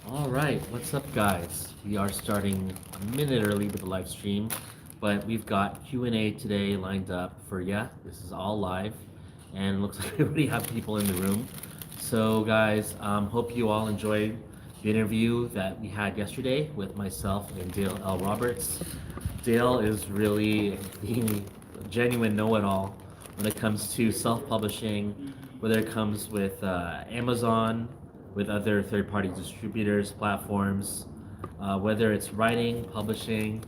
All right, what's up, guys? We are starting a minute early with the live stream, but we've got Q&A today lined up for you. This is all live, and it looks like we already have people in the room. So, guys, hope you all enjoyed the interview that we had yesterday with myself and Dale L. Roberts. Dale is really the genuine know-it-all when it comes to self-publishing, whether it comes with Amazon, with other third-party distributors, platforms, whether it's writing, publishing,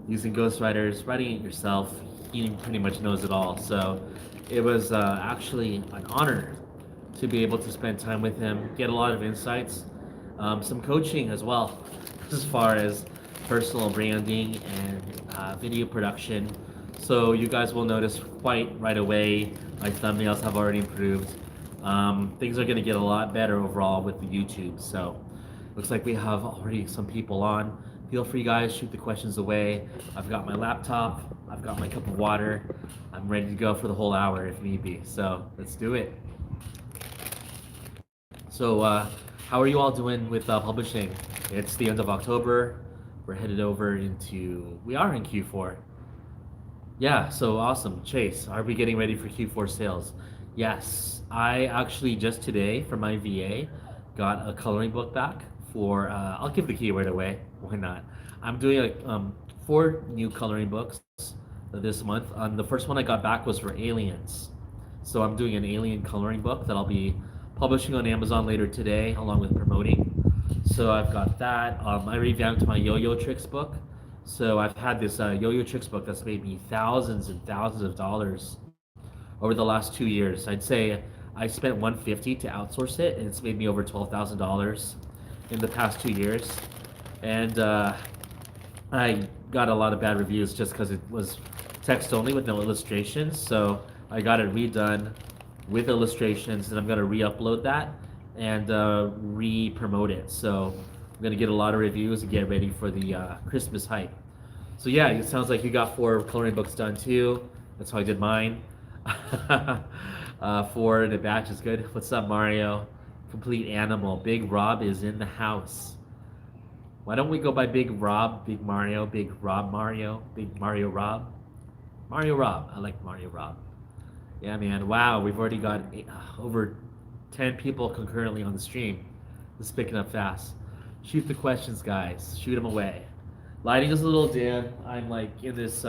using ghostwriters, writing it yourself. He pretty much knows it all. So it was actually an honor to be able to spend time with him, get a lot of insights, some coaching as well, as far as personal branding and video production. So you guys will notice quite right away, my thumbnails have already improved. Things are going to get a lot better overall with the YouTube. So looks like we have already some people on. Feel free, guys, shoot the questions away. I've got my laptop, I've got my cup of water. I'm ready to go for the whole hour if need be. So let's do it. So, how are you all doing with publishing? It's the end of October. We're headed over into, we are in Q4. Yeah, so awesome. Chase, are we getting ready for Q4 sales? Yes, I actually just today for my VA got a coloring book back for, I'll give the keyword away. Why not? I'm doing like four new coloring books this month. The first one I got back was for aliens. So I'm doing an alien coloring book that I'll be publishing on Amazon later today, along with promoting. So I've got that. I revamped my Yo-Yo Tricks book. So I've had this Yo-Yo Tricks book that's made me thousands and thousands of dollars over the last 2 years. I'd say I spent 150 to outsource it, and it's made me over $12,000 in the past 2 years. And I got a lot of bad reviews just because it was text only with no illustrations. So I got it redone with illustrations, and I'm gonna re-upload that and re-promote it. So I'm gonna get a lot of reviews and get ready for the Christmas hype. So yeah, it sounds like you got four coloring books done too. That's how I did mine. Four in a batch is good. What's up, Mario? Complete animal. Big Rob is in the house. Why don't we go by Big Rob, Big Mario, Big Rob Mario, Big Mario Rob? Mario Rob. I like Mario Rob. Yeah, man. Wow, we've already got over 10 people concurrently on the stream. This is picking up fast. Shoot the questions, guys. Shoot them away. Lighting is a little dim. I'm like in this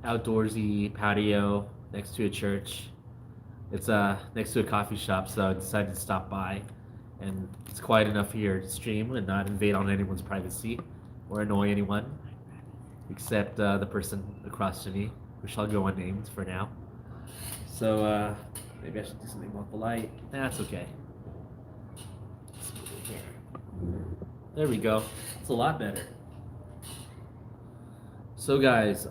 outdoorsy patio next to a church. It's next to a coffee shop, so I decided to stop by. And it's quiet enough here to stream and not invade on anyone's privacy or annoy anyone, except the person across from me, which shall go unnamed for now. So maybe I should do something more polite. That's okay. There we go. It's a lot better. So guys,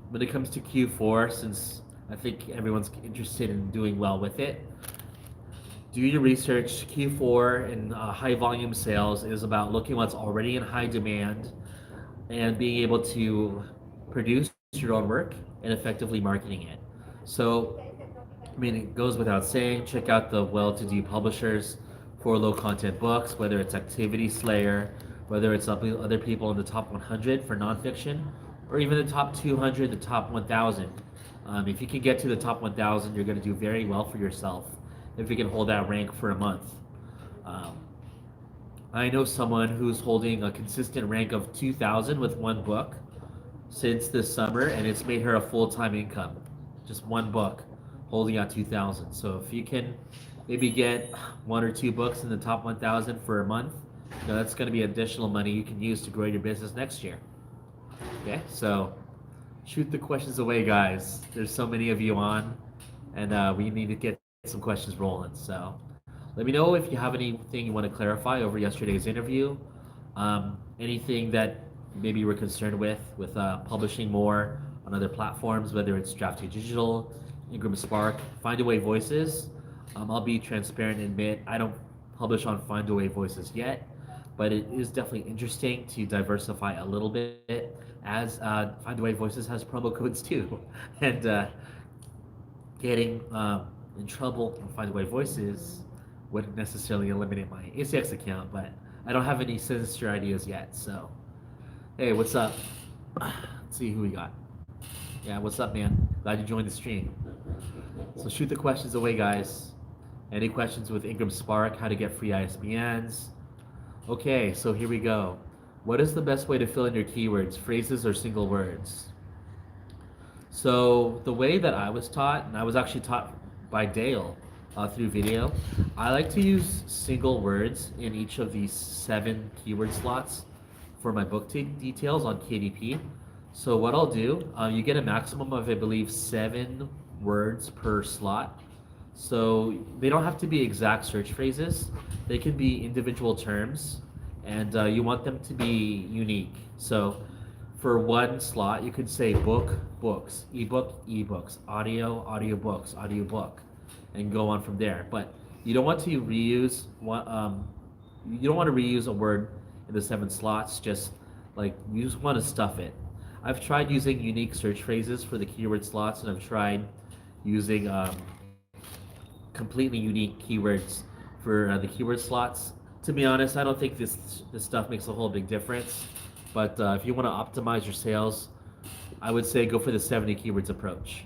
when it comes to Q4, since I think everyone's interested in doing well with it, do your research. Q4 and high volume sales is about looking what's already in high demand and being able to produce your own work and effectively marketing it. So, I mean, it goes without saying, check out the well-to-do publishers for low-content books, whether it's Activity Slayer, whether it's other people in the top 100 for nonfiction, or even the top 200, the top 1,000. If you can get to the top 1,000, you're going to do very well for yourself if you can hold that rank for a month. Um, I know someone who's holding a consistent rank of 2,000 with one book since this summer, and it's made her a full-time income. Just one book holding out 2,000. So if you can maybe get one or two books in the top 1,000 for a month, that's going to be additional money you can use to grow your business next year. Okay, so shoot the questions away, guys. There's so many of you on, and we need to get some questions rolling. So let me know if you have anything you want to clarify over yesterday's interview. Anything that maybe you were concerned with publishing more on other platforms, whether it's Draft2 Digital, Ingram Spark, Findaway Voices. I'll be transparent and admit I don't publish on Findaway Voices yet, but it is definitely interesting to diversify a little bit as Findaway Voices has promo codes too. And getting in trouble on Findaway Voices wouldn't necessarily eliminate my ACX account, but I don't have any sinister ideas yet. So, hey, what's up? Let's see who we got. Yeah, what's up, man? Glad you joined the stream. So shoot the questions away, guys. Any questions with Ingram Spark, how to get free ISBNs? Okay, so here we go. What is the best way to fill in your keywords, phrases, or single words? So the way that I was taught, and I was actually taught by Dale through video, I like to use single words in each of these 7 keyword slots for my book details on KDP. So what I'll do, you get a maximum of, I believe, 7 words per slot. So they don't have to be exact search phrases. They can be individual terms, and you want them to be unique. So for one slot, you could say book, books, ebook, ebooks, audio, audiobooks, audiobook, and go on from there. But you don't want to reuse one. You don't want to reuse a word in the 7 slots. Just like you just want to stuff it. I've tried using unique search phrases for the keyword slots, and I've tried using completely unique keywords for the keyword slots. To be honest, I don't think this stuff makes a whole big difference. But if you want to optimize your sales, I would say go for the 70 keywords approach.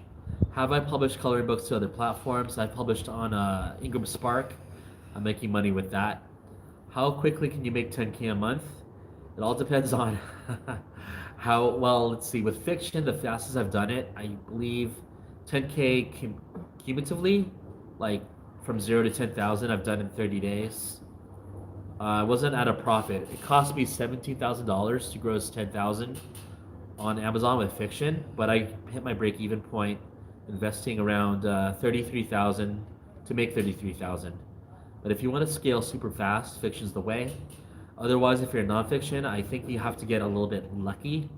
Have I published coloring books to other platforms? I published on Ingram Spark. I'm making money with that. How quickly can you make 10K a month? It all depends on how well. Let's see. With fiction, the fastest I've done it, I believe 10K cumulatively, like from 0 to 10,000, I've done in 30 days. I wasn't at a profit. It cost me $17,000 to gross 10,000 on Amazon with fiction, but I hit my break-even point investing around 33,000 to make 33,000. But if you want to scale super fast, fiction's the way. Otherwise, if you're nonfiction, I think you have to get a little bit lucky.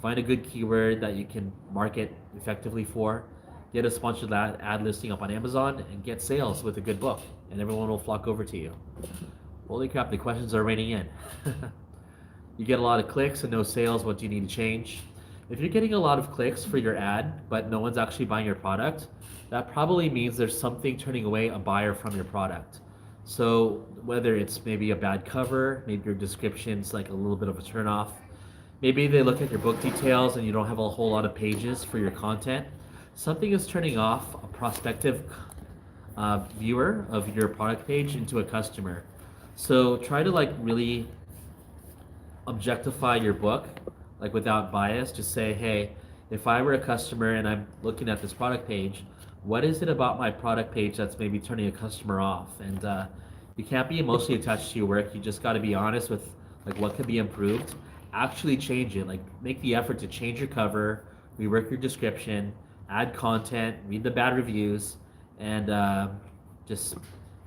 Find a good keyword that you can market effectively for. Get a sponsored ad listing up on Amazon and get sales with a good book, and everyone will flock over to you. Holy crap, the questions are raining in. You get a lot of clicks and no sales. What do you need to change? If you're getting a lot of clicks for your ad, but no one's actually buying your product, that probably means there's something turning away a buyer from your product. So whether it's maybe a bad cover, maybe your description's like a little bit of a turnoff, maybe they look at your book details and you don't have a whole lot of pages for your content, something is turning off a prospective viewer of your product page into a customer. So try to like really objectify your book, like without bias. Just say, hey, if I were a customer and I'm looking at this product page, what is it about my product page that's maybe turning a customer off? And you can't be emotionally attached to your work. You just got to be honest with like what could be improved. Actually change it. Like make the effort to change your cover, rework your description, add content, read the bad reviews, and just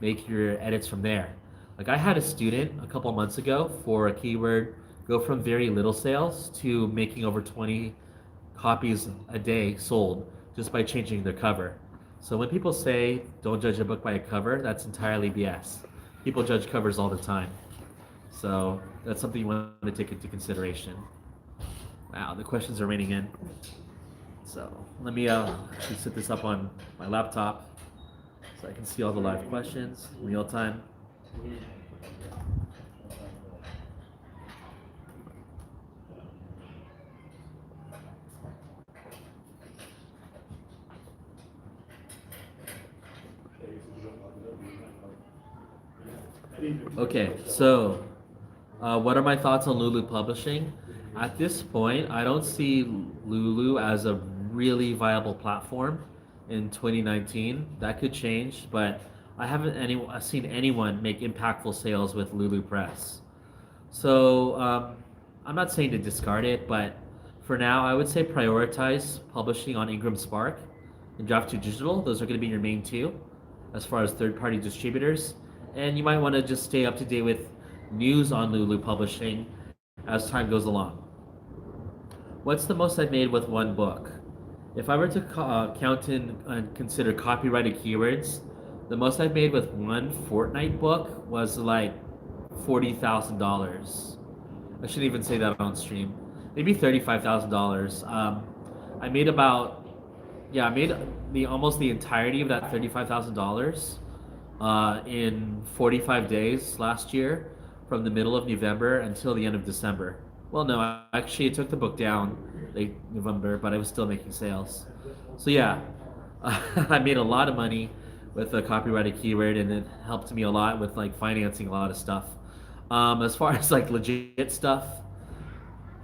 make your edits from there. Like I had a student a couple months ago for a keyword go from very little sales to making over 20 copies a day sold just by changing their cover. So when people say don't judge a book by a cover, that's entirely BS. People judge covers all the time. So that's something you want to take into consideration. Wow, the questions are raining in. So let me actually set this up on my laptop so I can see all the live questions in real time. Okay, so what are my thoughts on Lulu Publishing? At this point, I don't see Lulu as a really viable platform in 2019. That could change, but I haven't seen anyone make impactful sales with Lulu Press. So I'm not saying to discard it, but for now, I would say prioritize publishing on Ingram Spark and Draft 2 Digital. Those are going to be your main 2 as far as third-party distributors. And you might want to just stay up to date with news on Lulu Publishing as time goes along. What's the most I've made with one book? If I were to count in and consider copyrighted keywords, the most I've made with one Fortnite book was like $40,000. I shouldn't even say that on stream. Maybe $35,000. I made almost the entirety of that $35,000 in 45 days last year, from the middle of November until the end of December. Well, no, actually, I took the book down late November, but I was still making sales. So yeah, I made a lot of money with a copyrighted keyword, and it helped me a lot with like financing a lot of stuff. As far as like legit stuff,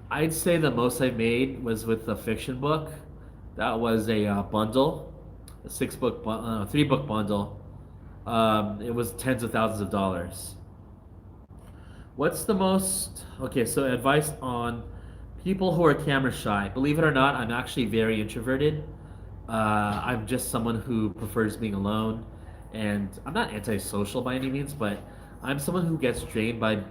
I'd say the most I made was with a fiction book. That was a bundle, a 3 book bundle. It was tens of thousands of dollars. What's the most okay? So advice on people who are camera shy. Believe it or not, I'm actually very introverted. I'm just someone who prefers being alone, and I'm not antisocial by any means, but I'm someone who gets drained by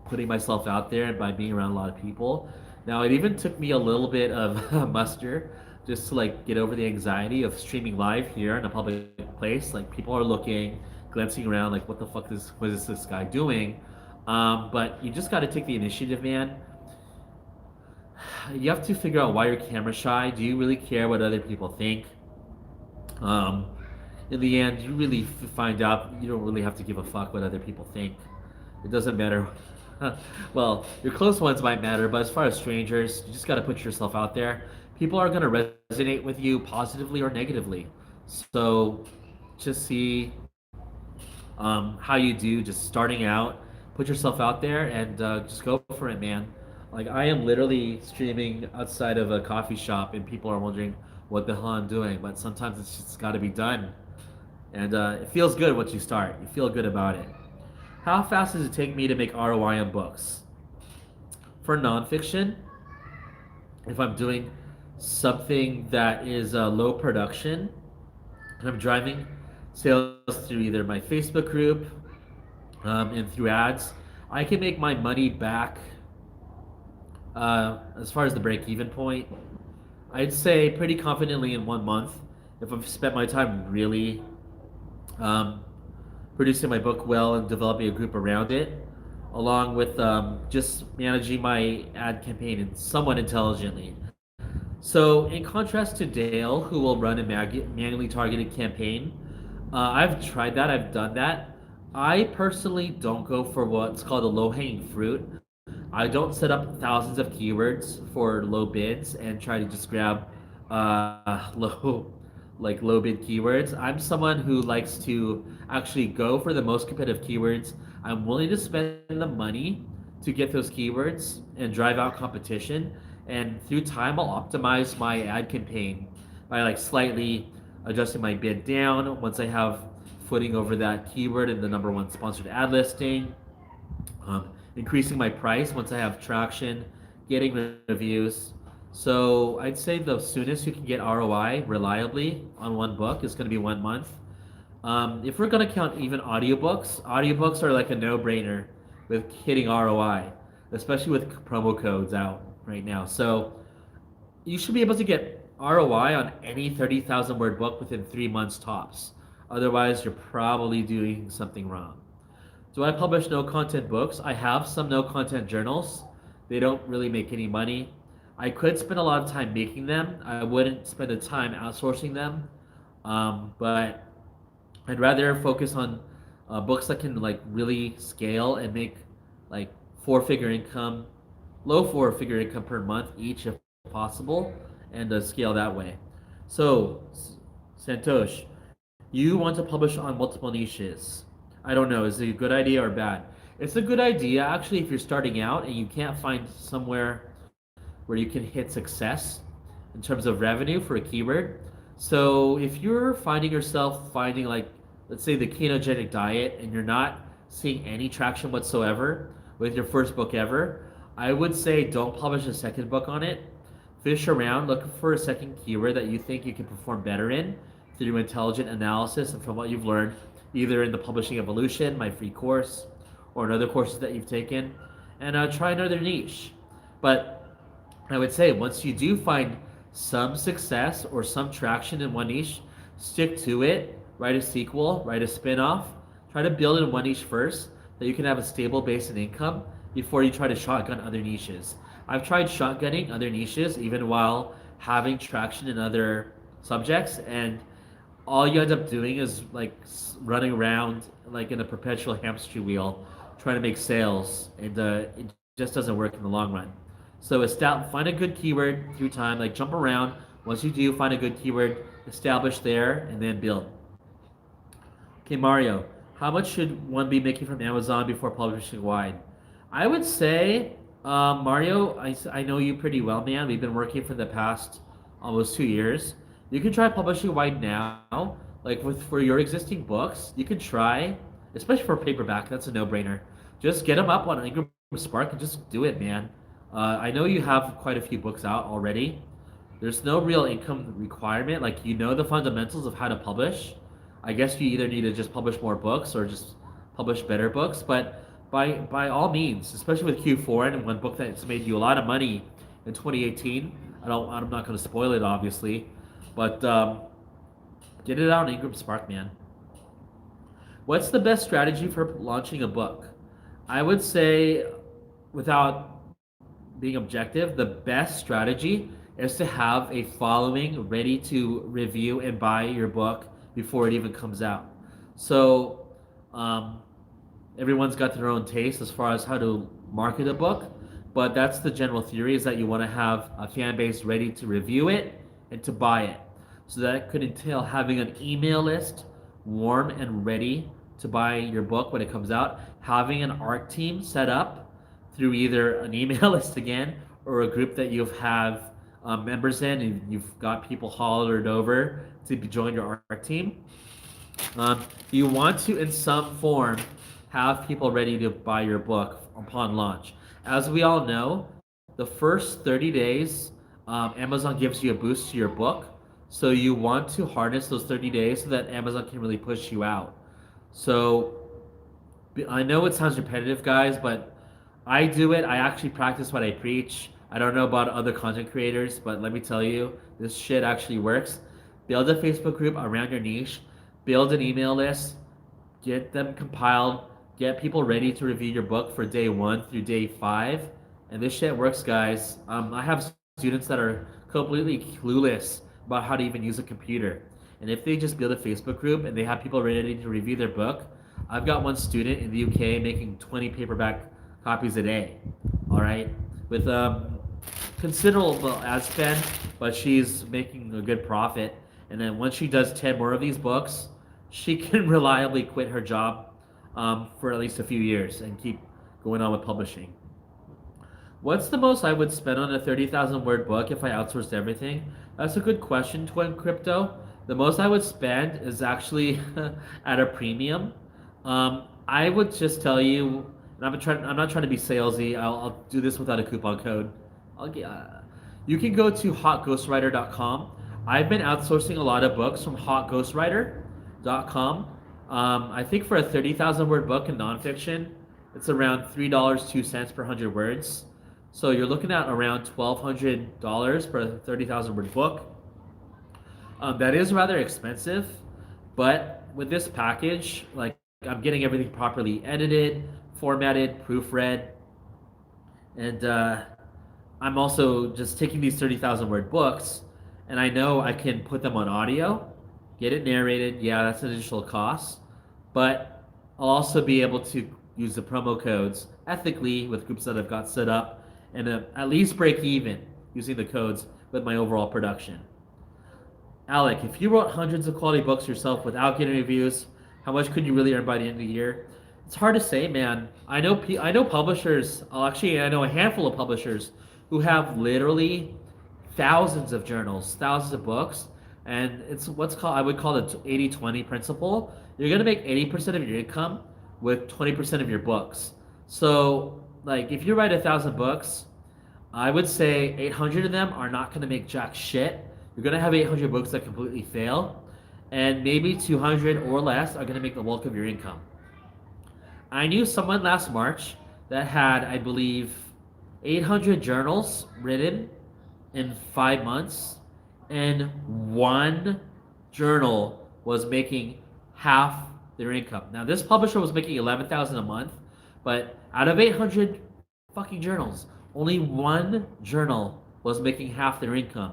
putting myself out there and by being around a lot of people. Now, it even took me a little bit of muster just to like get over the anxiety of streaming live here in a public place. Like people are looking, glancing around, like what the fuck is what is this guy doing? But you just got to take the initiative, man. You have to figure out why you're camera shy. Do you really care what other people think? Um, in the end, you really find out you don't really have to give a fuck what other people think. It doesn't matter. Well, your close ones might matter, but as far as strangers, you just got to put yourself out there. People are going to resonate with you positively or negatively. So just see how you do just starting out. Put yourself out there and just go for it, man. Like I am literally streaming outside of a coffee shop, and people are wondering what the hell I'm doing. But sometimes it's just got to be done, and it feels good once you start. You feel good about it. How fast does it take me to make ROI on books? For nonfiction, if I'm doing something that is low production, and I'm driving sales through either my Facebook group and through ads, I can make my money back as far as the break even point. I'd say pretty confidently in 1 month if I've spent my time really um, producing my book well and developing a group around it, along with just managing my ad campaign and somewhat intelligently. So, in contrast to Dale, who will run a manually targeted campaign, I've tried that, I've done that. I personally don't go for what's called a low hanging fruit. I don't set up thousands of keywords for low bids and try to just grab low bid keywords. I'm someone who likes to actually go for the most competitive keywords. I'm willing to spend the money to get those keywords and drive out competition. And through time, I'll optimize my ad campaign by like slightly adjusting my bid down once I have footing over that keyword in the number one sponsored ad listing, increasing my price once I have traction, getting reviews. So I'd say the soonest you can get ROI reliably on one book is going to be 1 month. If we're going to count even audiobooks are like a no-brainer with hitting ROI, especially with promo codes out right now. So you should be able to get ROI on any 30,000 word book within 3 months tops. Otherwise, you're probably doing something wrong. Do I publish no content books? I have some no content journals. They don't really make any money. I could spend a lot of time making them. I wouldn't spend the time outsourcing them. But I'd rather focus on books that can like really scale and make like four-figure income, low four-figure income per month each if possible, and scale that way. So, Santosh, you want to publish on multiple niches. I don't know, is it a good idea or bad? It's a good idea actually if you're starting out and you can't find somewhere where you can hit success in terms of revenue for a keyword. So if you're finding yourself finding like, let's say the ketogenic diet and you're not seeing any traction whatsoever with your first book ever, I would say don't publish a second book on it. Fish around, look for a second keyword that you think you can perform better in through intelligent analysis and from what you've learned, either in the Publishing Evolution, my free course, or in other courses that you've taken, and try another niche. But I would say once you do find some success or some traction in one niche, stick to it, write a sequel, write a spin-off, try to build in one niche first that you can have a stable base and income before you try to shotgun other niches. I've tried shotgunning other niches even while having traction in other subjects, and all you end up doing is like running around like in a perpetual hamster wheel trying to make sales, and it just doesn't work in the long run. So find a good keyword through time, like jump around. Once you do find a good keyword, establish there, and then build. Okay, Mario, how much should one be making from Amazon before publishing wide? I would say, Mario, I know you pretty well, man. We've been working for the past almost 2 years. You can try publishing wide now, like with for your existing books. You can try, especially for paperback. That's a no-brainer. Just get them up on Ingram Spark and just do it, man. I know you have quite a few books out already. There's no real income requirement. Like you know the fundamentals of how to publish. I guess you either need to just publish more books or just publish better books. But by all means, especially with Q4 and one book that's made you a lot of money in 2018. I'm not going to spoil it, obviously, but get it out on Ingram Spark, man. What's the best strategy for launching a book? I would say, without being objective, the best strategy is to have a following ready to review and buy your book before it even comes out. So, um, everyone's got their own taste as far as how to market a book, but that's the general theory is that you want to have a fan base ready to review it and to buy it. So that could entail having an email list warm and ready to buy your book when it comes out, having an art team set up through either an email list again or a group that you have members in and you've got people hollered over to join your art team. You want to, in some form, have people ready to buy your book upon launch. As we all know, the first 30 days, Amazon gives you a boost to your book. So you want to harness those 30 days so that Amazon can really push you out. So I know it sounds repetitive, guys, but I do it. I actually practice what I preach. I don't know about other content creators, but let me tell you, this shit actually works. Build a Facebook group around your niche, build an email list, get them compiled, get people ready to review your book for day 1 through day 5. And this shit works, guys. I have students that are completely clueless about how to even use a computer. And if they just build a Facebook group and they have people ready to review their book, I've got one student in the UK making 20 paperback copies a day. All right, with considerable ad spend, but she's making a good profit. And then once she does 10 more of these books, she can reliably quit her job for at least a few years and keep going on with publishing. What's the most I would spend on a 30,000 word book if I outsourced everything? That's a good question, Twin Crypto. The most I would spend is actually at a premium. I would just tell you, and I'm not trying to be salesy. I'll do this without a coupon code. You can go to hotghostwriter.com. I've been outsourcing a lot of books from hotghostwriter.com. I think for a 30,000 word book in nonfiction, it's around $3.02 per 100 words. So you're looking at around $1,200 for a 30,000 word book. That is rather expensive, but with this package, like I'm getting everything properly edited, formatted, proofread, and I'm also just taking these 30,000 word books, and I know I can put them on audio, get it narrated. Yeah, that's an additional cost, but I'll also be able to use the promo codes ethically with groups that I've got set up, and at least break even using the codes with my overall production. Alec, if you wrote hundreds of quality books yourself without getting reviews, how much could you really earn by the end of the year? It's hard to say, man. I know publishers. Actually, I know a handful of publishers who have literally thousands of journals, thousands of books, and it's I would call it 80-20 principle. You're gonna make 80% of your income with 20% of your books. So, like, if you write 1,000 books, I would say 800 of them are not gonna make jack shit. You're gonna have 800 books that completely fail, and maybe 200 or less are gonna make the bulk of your income. I knew someone last March that had, I believe, 800 journals written in 5 months, and one journal was making half their income. Now, this publisher was making 11,000 a month, but out of 800 fucking journals, only one journal was making half their income.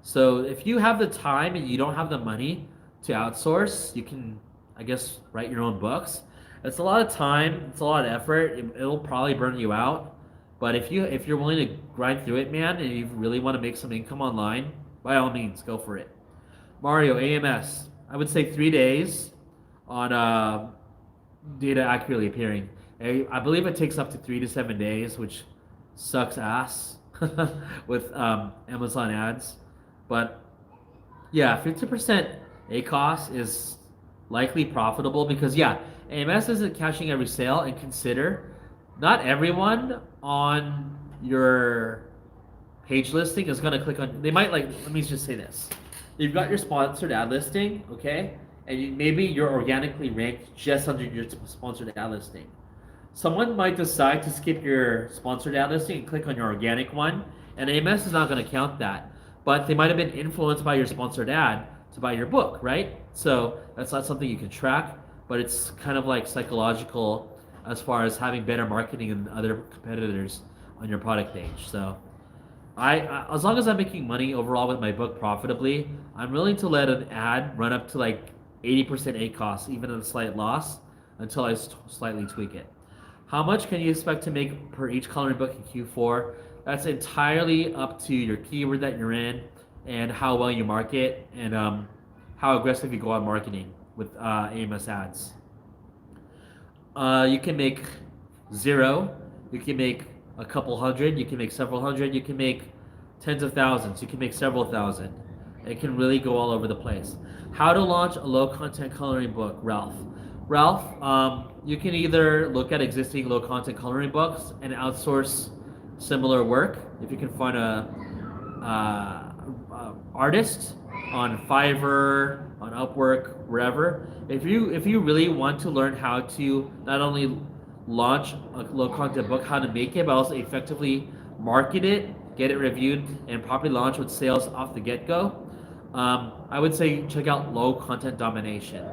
So if you have the time and you don't have the money to outsource. You can, I guess, write your own books. It's a lot of time. It's a lot of effort. It'll probably burn you out. But if you're willing to grind through it, man, and you really want to make some income online, by all means, go for it. Mario AMS. I would say 3 days on data accurately appearing. I believe it takes up to 3 to 7 days, which sucks ass with Amazon ads. But yeah, 50% ACOS is likely profitable because yeah, AMS isn't cashing every sale, and consider not everyone on your page listing is going to click on. They might like. Let me just say this: you've got your sponsored ad listing, okay, and maybe you're organically ranked just under your sponsored ad listing. Someone might decide to skip your sponsored ad listing and click on your organic one, and AMS is not going to count that. But they might have been influenced by your sponsored ad to buy your book, right? So that's not something you can track, but it's kind of like psychological as far as having better marketing than other competitors on your product page. So as long as I'm making money overall with my book profitably, I'm willing to let an ad run up to like 80% ACOS, even at a slight loss, until I slightly tweak it. How much can you expect to make per each coloring book in Q4? That's entirely up to your keyword that you're in and how well you market and how aggressive you go on marketing with AMS ads. You can make 0, you can make a couple hundred, you can make several hundred, you can make tens of thousands, you can make several thousand. It can really go all over the place. How to launch a low content coloring book, Ralph. Ralph, you can either look at existing low content coloring books and outsource similar work. If you can find a artist on Fiverr, on Upwork, wherever. If you really want to learn how to not only launch a low content book, how to make it, but also effectively market it, get it reviewed, and properly launch with sales off the get-go, I would say check out Low Content Domination.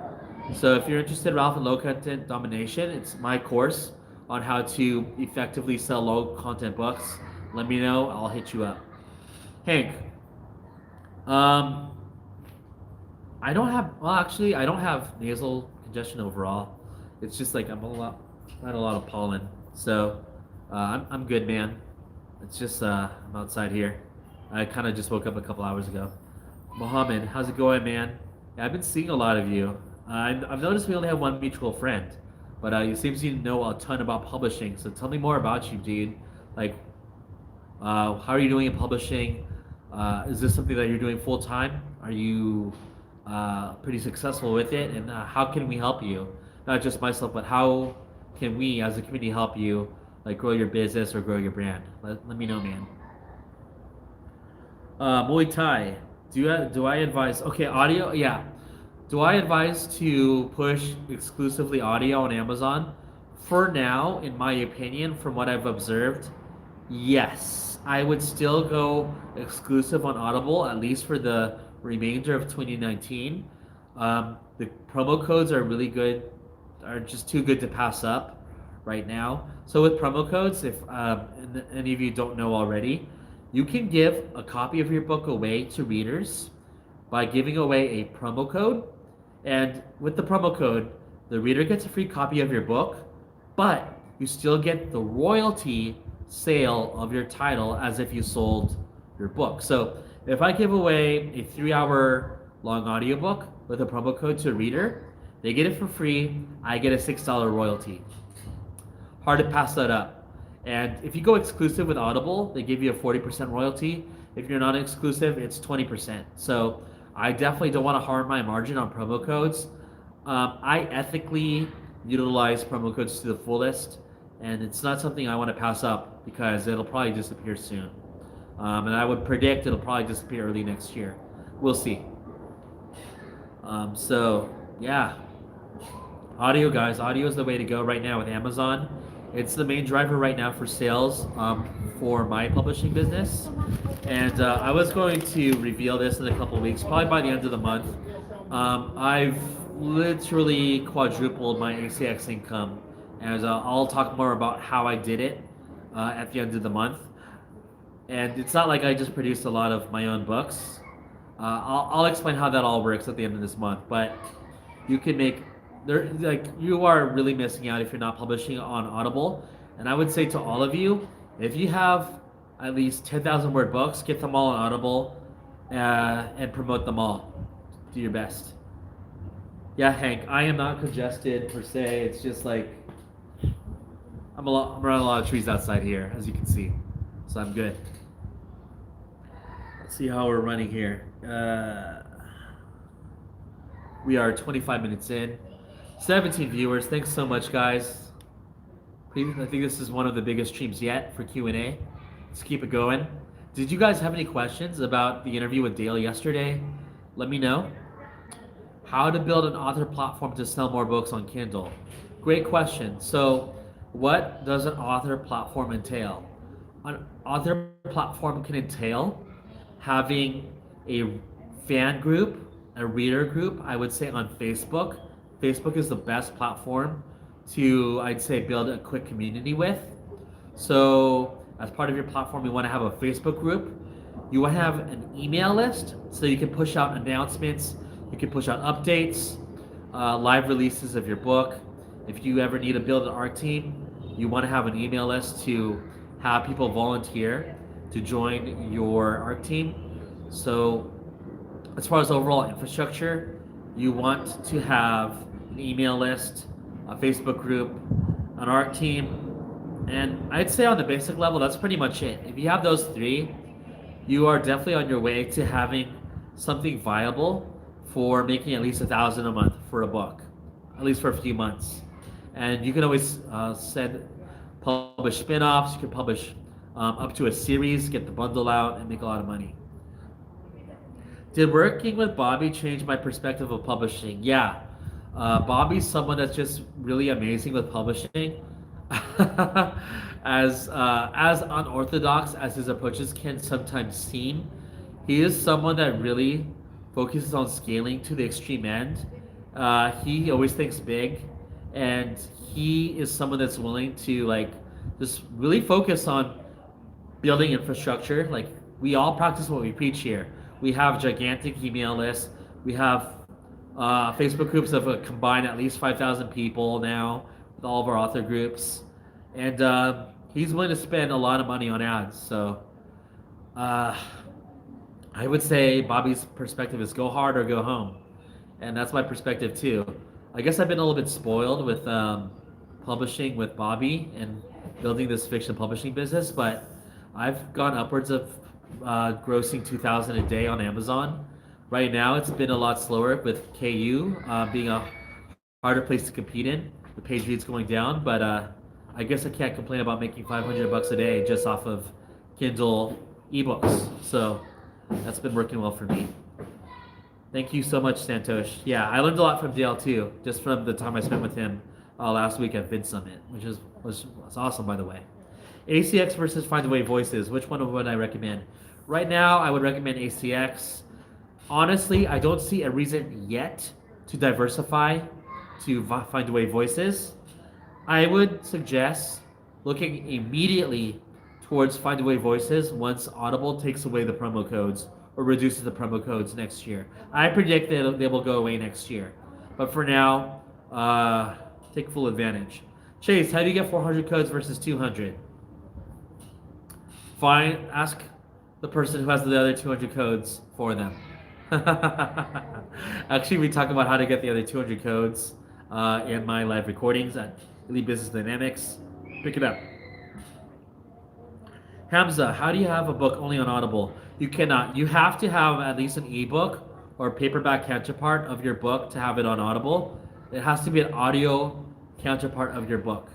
So if you're interested, Ralph, in Low Content Domination, it's my course on how to effectively sell low content books. Let me know, I'll hit you up. Hank, I don't have nasal congestion overall. It's just like I had a lot of pollen, so I'm good, man. It's just I'm outside here. I kind of just woke up a couple hours ago. Mohammed, how's it going, man? Yeah, I've been seeing a lot of you. I've noticed we only have one mutual friend, but you seem to know a ton about publishing. So tell me more about you, dude. Like, how are you doing in publishing? Is this something that you're doing full time? Are you pretty successful with it? And how can we help you? Not just myself, but how can we as a community help you, like grow your business or grow your brand? Let me know, man. Muay Thai. Do I advise? Okay, audio. Yeah. Do I advise to push exclusively audio on Amazon? For now, in my opinion, from what I've observed, yes. I would still go exclusive on Audible, at least for the remainder of 2019. The promo codes are really good, are just too good to pass up right now. So with promo codes, if any of you don't know already, you can give a copy of your book away to readers by giving away a promo code. And with the promo code, the reader gets a free copy of your book, but you still get the royalty sale of your title as if you sold your book. So if I give away a 3-hour long audiobook with a promo code to a reader, they get it for free, I get a $6 royalty. Hard to pass that up. And if you go exclusive with Audible, they give you a 40% royalty. If you're not exclusive, it's 20%. So I definitely don't want to harm my margin on promo codes. I ethically utilize promo codes to the fullest, and it's not something I want to pass up because it'll probably disappear soon. And I would predict it'll probably disappear early next year. We'll see. So yeah, audio, guys. Audio is the way to go right now with Amazon. It's the main driver right now for sales for my publishing business. And I was going to reveal this in a couple of weeks, probably by the end of the month. I've literally quadrupled my ACX income, and I'll talk more about how I did it at the end of the month. And it's not like I just produced a lot of my own books. I'll explain how that all works at the end of this month. But you can make there like you are really missing out if you're not publishing on Audible. And I would say to all of you, if you have at least 10,000 word books, get them all on Audible, and promote them all. Do your best. Yeah, Hank, I am not congested per se. It's just like I'm around a lot of trees outside here, as you can see, so I'm good. Let's see how we're running here. We are 25 minutes in, 17 viewers. Thanks so much, guys. I think this is one of the biggest streams yet for Q&A. Let's keep it going. Did you guys have any questions about the interview with Dale yesterday? Let me know. How to build an author platform to sell more books on Kindle. Great question. So, what does an author platform entail? An author platform can entail having a fan group, a reader group, I would say on Facebook. Facebook is the best platform to, I'd say, build a quick community with. So, as part of your platform, you want to have a Facebook group. You want to have an email list so you can push out announcements, you can push out updates, live releases of your book. If you ever need to build an art team, you want to have an email list to have people volunteer to join your art team. So, as far as overall infrastructure, you want to have an email list, a Facebook group, an art team, and I'd say on the basic level, that's pretty much it. If you have those three, you are definitely on your way to having something viable for making at least 1,000 a month for a book, at least for a few months. And you can always publish spin-offs. You can publish up to a series, get the bundle out, and make a lot of money. Did working with Bobby change my perspective of publishing? Yeah, Bobby's someone that's just really amazing with publishing. as unorthodox as his approaches can sometimes seem, he is someone that really focuses on scaling to the extreme end. He always thinks big, and he is someone that's willing to like just really focus on building infrastructure. Like we all practice what we preach here. We have gigantic email lists. We have Facebook groups of a combined at least 5,000 people now with all of our author groups, and he's willing to spend a lot of money on ads. So I would say Bobby's perspective is go hard or go home, and that's my perspective too. I guess I've been a little bit spoiled with publishing with Bobby and building this fiction publishing business, but I've gone upwards of grossing 2,000 a day on Amazon. Right now, it's been a lot slower with KU being a harder place to compete in. The page reads going down, but I guess I can't complain about making 500 bucks a day just off of Kindle ebooks. So that's been working well for me. Thank you so much, Santosh. Yeah, I learned a lot from Dale too, just from the time I spent with him last week at Vid Summit, which was awesome, by the way. ACX versus Find the Way Voices. Which one would I recommend? Right now, I would recommend ACX. Honestly, I don't see a reason yet to diversify to Find the Way Voices. I would suggest looking immediately towards Find the Way Voices once Audible takes away the promo codes or reduces the promo codes next year. I predict that they will go away next year. But for now, take full advantage. Chase, how do you get 400 codes versus 200? Fine, ask the person who has the other 200 codes for them. Actually, we talk about how to get the other 200 codes in my live recordings at Elite Business Dynamics. Pick it up. Hamza, how do you have a book only on Audible? You cannot. You have to have at least an ebook or paperback counterpart of your book to have it on Audible. It has to be an audio counterpart of your book.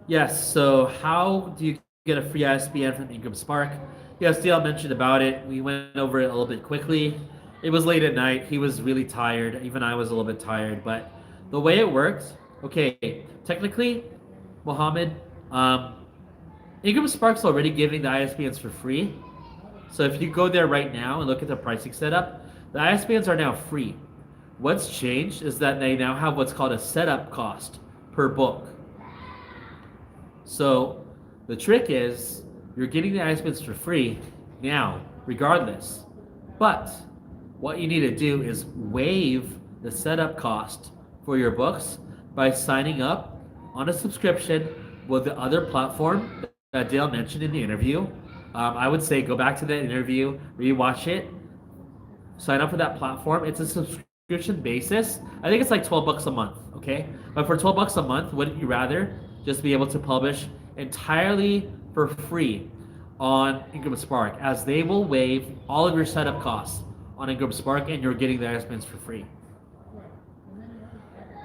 Yes, so how do you get a free ISBN from Ingram Spark? Yes, Dale mentioned about it. We went over it a little bit quickly. It was late at night. He was really tired. Even I was a little bit tired. But the way it works, okay, technically, Mohammed, Ingram Spark's already giving the ISBNs for free. So if you go there right now and look at the pricing setup, the ISBNs are now free. What's changed is that they now have what's called a setup cost per book. So the trick is you're getting the ISBNs for free now, regardless. But what you need to do is waive the setup cost for your books by signing up on a subscription with the other platform that Dale mentioned in the interview. I would say go back to that interview, rewatch it, sign up for that platform. It's a subscription basis. I think it's like $12 a month, okay? But for $12 a month, wouldn't you rather just be able to publish entirely for free on Ingram Spark, as they will waive all of your setup costs on Ingram Spark and you're getting the expense for free.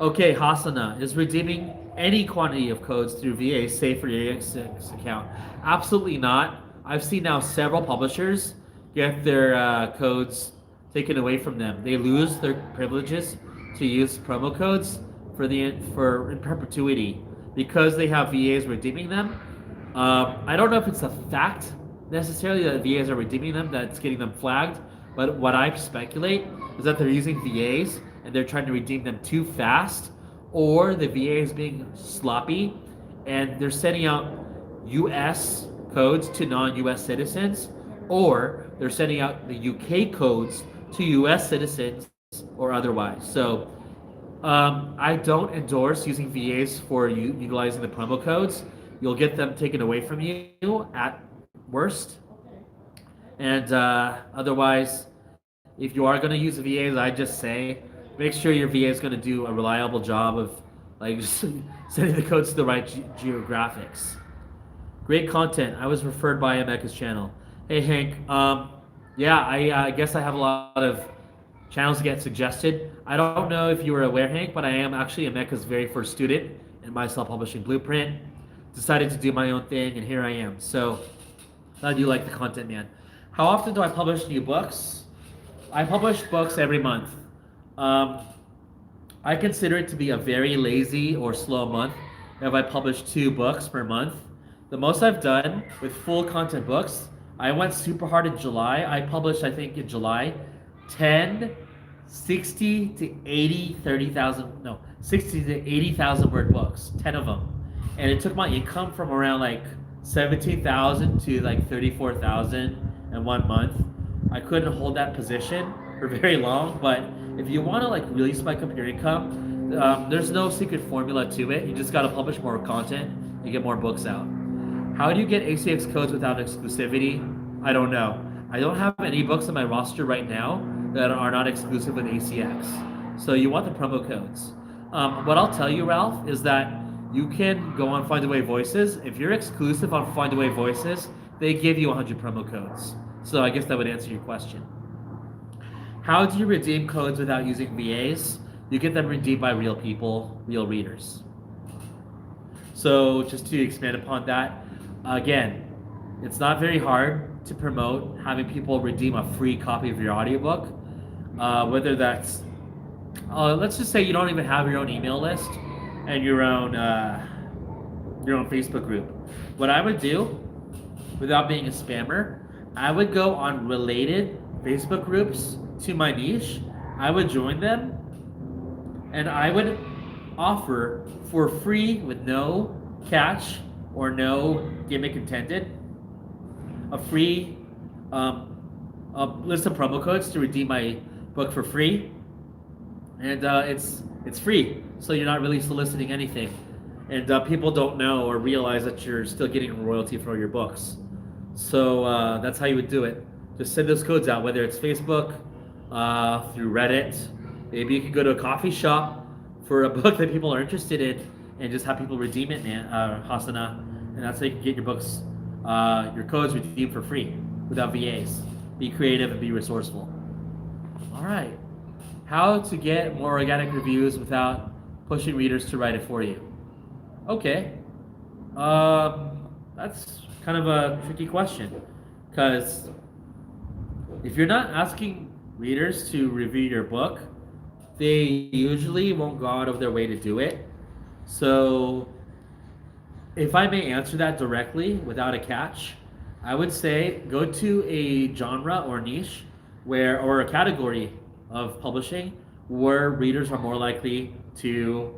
Okay, Hasana, is redeeming any quantity of codes through VA safe for your EX6 account? Absolutely not. I've seen now several publishers get their codes taken away from them. They lose their privileges to use promo codes for in perpetuity because they have VAs redeeming them. I don't know if it's a fact necessarily that VAs are redeeming them that's getting them flagged, but what I speculate is that they're using VAs and they're trying to redeem them too fast, or the VA is being sloppy and they're sending out US codes to non-US citizens, or they're sending out the UK codes to US citizens or otherwise. So I don't endorse using VAs for utilizing the promo codes. You'll get them taken away from you at worst. And otherwise, if you are going to use VAs, I just say make sure your VA is going to do a reliable job of like sending the codes to the right geographics. Great content. I was referred by Emeka's channel. Hey Hank, yeah, I guess I have a lot of channels to get suggested. I don't know if you were aware, Hank, but I am actually Emeka's very first student in my self-publishing blueprint. Decided to do my own thing, and here I am. So glad you like the content, man. How often do I publish new books? I publish books every month. I consider it to be a very lazy or slow month if I publish 2 books per month. The most I've done with full content books, I went super hard in July. I published, I think, in July, 10, 60 to 80, 30,000, no, 60 to 80,000 word books, 10 of them. And it took my income from around like 17,000 to like 34,000 in 1 month. I couldn't hold that position for very long, but if you want to like really spike up your income, there's no secret formula to it. You just got to publish more content and get more books out. How do you get ACX codes without exclusivity? I don't know. I don't have any books on my roster right now that are not exclusive with ACX. So you want the promo codes. What I'll tell you, Ralph, is that you can go on Findaway Voices. If you're exclusive on Findaway Voices, they give you 100 promo codes. So I guess that would answer your question. How do you redeem codes without using VAs? You get them redeemed by real people, real readers. So just to expand upon that, again, it's not very hard to promote having people redeem a free copy of your audiobook. Whether that's, let's just say you don't even have your own email list and your own Facebook group. What I would do, without being a spammer, I would go on related Facebook groups to my niche. I would join them, and I would offer for free, with no catch or no gimmick intended, a free a list of promo codes to redeem my book for free, and it's free, so you're not really soliciting anything, and people don't know or realize that you're still getting a royalty for your books. So that's how you would do it. Just send those codes out, whether it's Facebook, through Reddit. Maybe you could go to a coffee shop for a book that people are interested in and just have people redeem it, Hasana, and that's how you can get your books, your codes redeemed for free without VAs. Be creative and be resourceful. All right. How to get more organic reviews without pushing readers to write it for you? Okay. That's kind of a tricky question, because if you're not asking readers to review your book, they usually won't go out of their way to do it. So if I may answer that directly without a catch, I would say go to a genre or niche or a category of publishing where readers are more likely to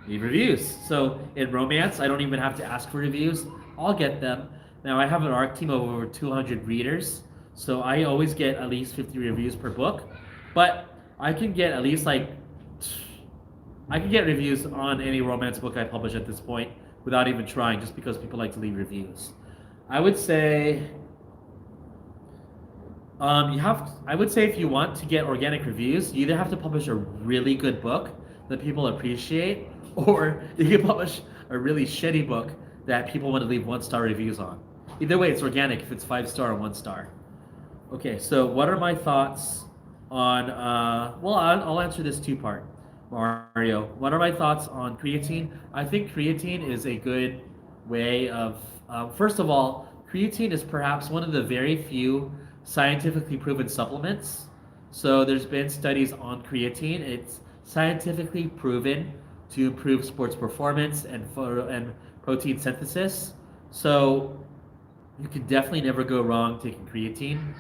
leave reviews. So in romance, I don't even have to ask for reviews. I'll get them. Now I have an ARC team of over 200 readers, so I always get at least 50 reviews per book. But I can get at least like I can get reviews on any romance book I publish at this point without even trying, just because people like to leave reviews. I would say I would say if you want to get organic reviews, you either have to publish a really good book that people appreciate, or you can publish a really shitty book that people want to leave 1-star reviews on. Either way, it's organic if it's 5-star or 1-star. Okay, so what are my thoughts on? Well, I'll answer this two-part, Mario. What are my thoughts on creatine? I think creatine is a good way of. First of all, creatine is perhaps one of the very few scientifically proven supplements. So there's been studies on creatine. It's scientifically proven to improve sports performance and protein synthesis. So you can definitely never go wrong taking creatine.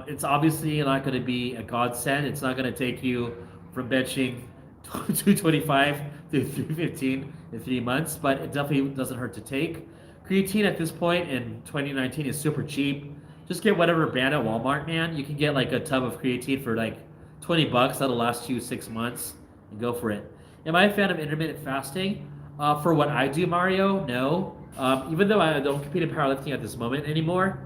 It's obviously not going to be a godsend. It's not going to take you from benching 225 to 315 in 3 months, but it definitely doesn't hurt to take. Creatine at this point in 2019 is super cheap. Just get whatever brand at Walmart, man. You can get like a tub of creatine for like 20 bucks. That'll last you 6 months, and go for it. Am I a fan of intermittent fasting? For what I do, Mario, no. Even though I don't compete in powerlifting at this moment anymore,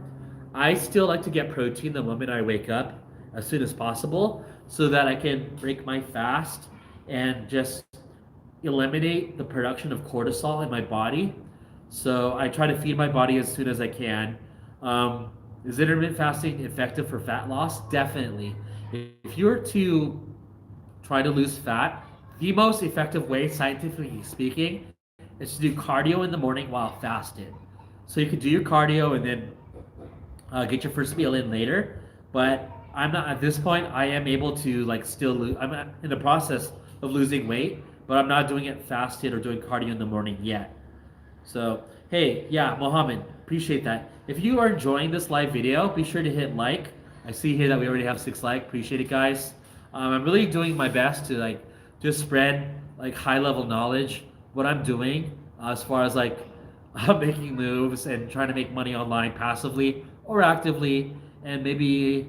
I still like to get protein the moment I wake up as soon as possible so that I can break my fast and just eliminate the production of cortisol in my body. So I try to feed my body as soon as I can. Is intermittent fasting effective for fat loss? Definitely. If you were to try to lose fat, the most effective way, scientifically speaking, is to do cardio in the morning while fasted. So you could do your cardio and then get your first meal in later. But I'm not at this point. I am able to like still lose. I'm in the process of losing weight, but I'm not doing it fasted or doing cardio in the morning yet. So hey, yeah, Mohammed, appreciate that. If you are enjoying this live video, be sure to hit like. I see here that we already have 6 likes. Appreciate it, guys. I'm really doing my best to like just spread like high level knowledge, what I'm doing as far as like making moves and trying to make money online passively or actively, and maybe